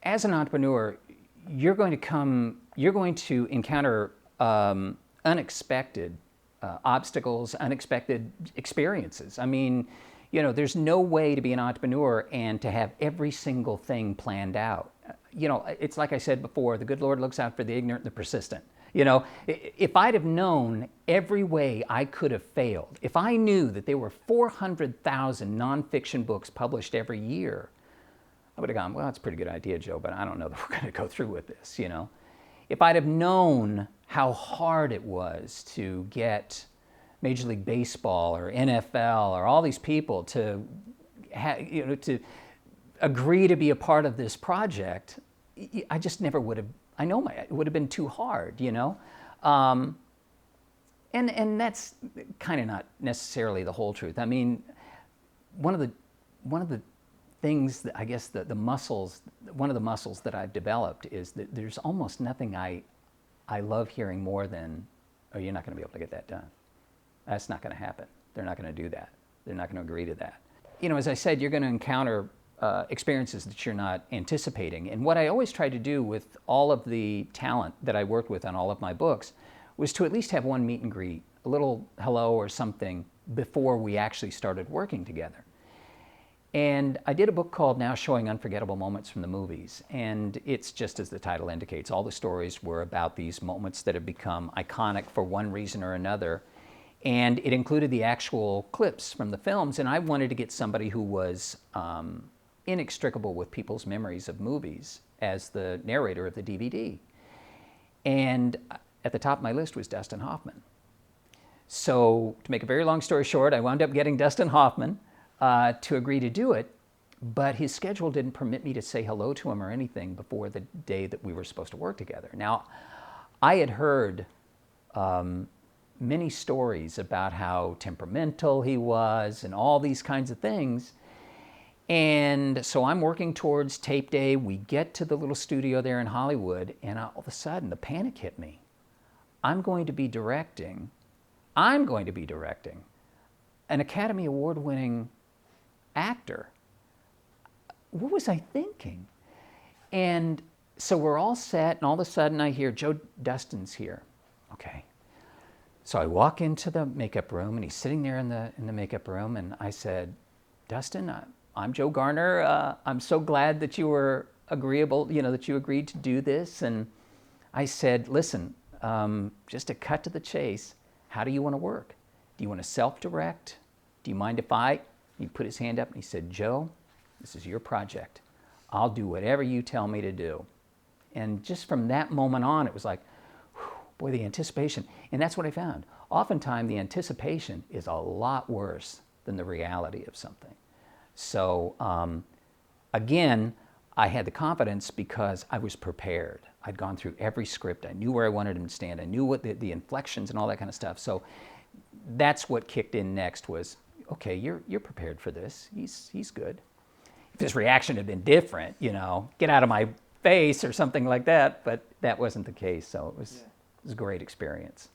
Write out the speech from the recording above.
as an entrepreneur, you're going to encounter unexpected obstacles, unexpected experiences. I mean, there's no way to be an entrepreneur and to have every single thing planned out. It's like I said before, the good Lord looks out for the ignorant and the persistent. If I'd have known every way I could have failed, if I knew that there were 400,000 nonfiction books published every year, I would have gone, well, that's a pretty good idea, Joe, but I don't know that we're going to go through with this, If I'd have known how hard it was to get Major League Baseball or NFL or all these people to agree to be a part of this project, I just never would have. It would have been too hard, and that's kind of not necessarily the whole truth. I mean, one of the things that I guess one of the muscles that I've developed is that there's almost nothing I love hearing more than, oh, you're not going to be able to get that done. That's not going to happen. They're not going to do that. They're not going to agree to that. As I said, you're going to encounter experiences that you're not anticipating. And what I always tried to do with all of the talent that I worked with on all of my books was to at least have one meet and greet, a little hello or something before we actually started working together. And I did a book called Now Showing Unforgettable Moments from the Movies. And it's just as the title indicates, all the stories were about these moments that have become iconic for one reason or another. And it included the actual clips from the films. And I wanted to get somebody who was inextricable with people's memories of movies as the narrator of the DVD. And at the top of my list was Dustin Hoffman. So to make a very long story short, I wound up getting Dustin Hoffman to agree to do it, but his schedule didn't permit me to say hello to him or anything before the day that we were supposed to work together. Now, I had heard many stories about how temperamental he was and all these kinds of things. And so I'm working towards tape day. We get to the little studio there in Hollywood, and all of a sudden the panic hit me. I'm going to be directing an Academy Award-winning actor. What was I thinking? And so we're all set, and all of a sudden I hear, Joe Dustin's here. Okay. So I walk into the makeup room, and he's sitting there in the makeup room, and I said, Dustin, I'm Joe Garner. I'm so glad that you were agreeable, that you agreed to do this. And I said, listen, just to cut to the chase, how do you want to work? Do you want to self-direct? Do you mind if He put his hand up and he said, Joe, this is your project. I'll do whatever you tell me to do. And just from that moment on, it was like, whew, boy, the anticipation. And that's what I found. Oftentimes, the anticipation is a lot worse than the reality of something. So again, I had the confidence because I was prepared. I'd gone through every script. I knew where I wanted him to stand. I knew what the inflections and all that kind of stuff. So that's what kicked in next was, okay, you're prepared for this. He's good. If his reaction had been different, get out of my face or something like that, but that wasn't the case. So it was a great experience.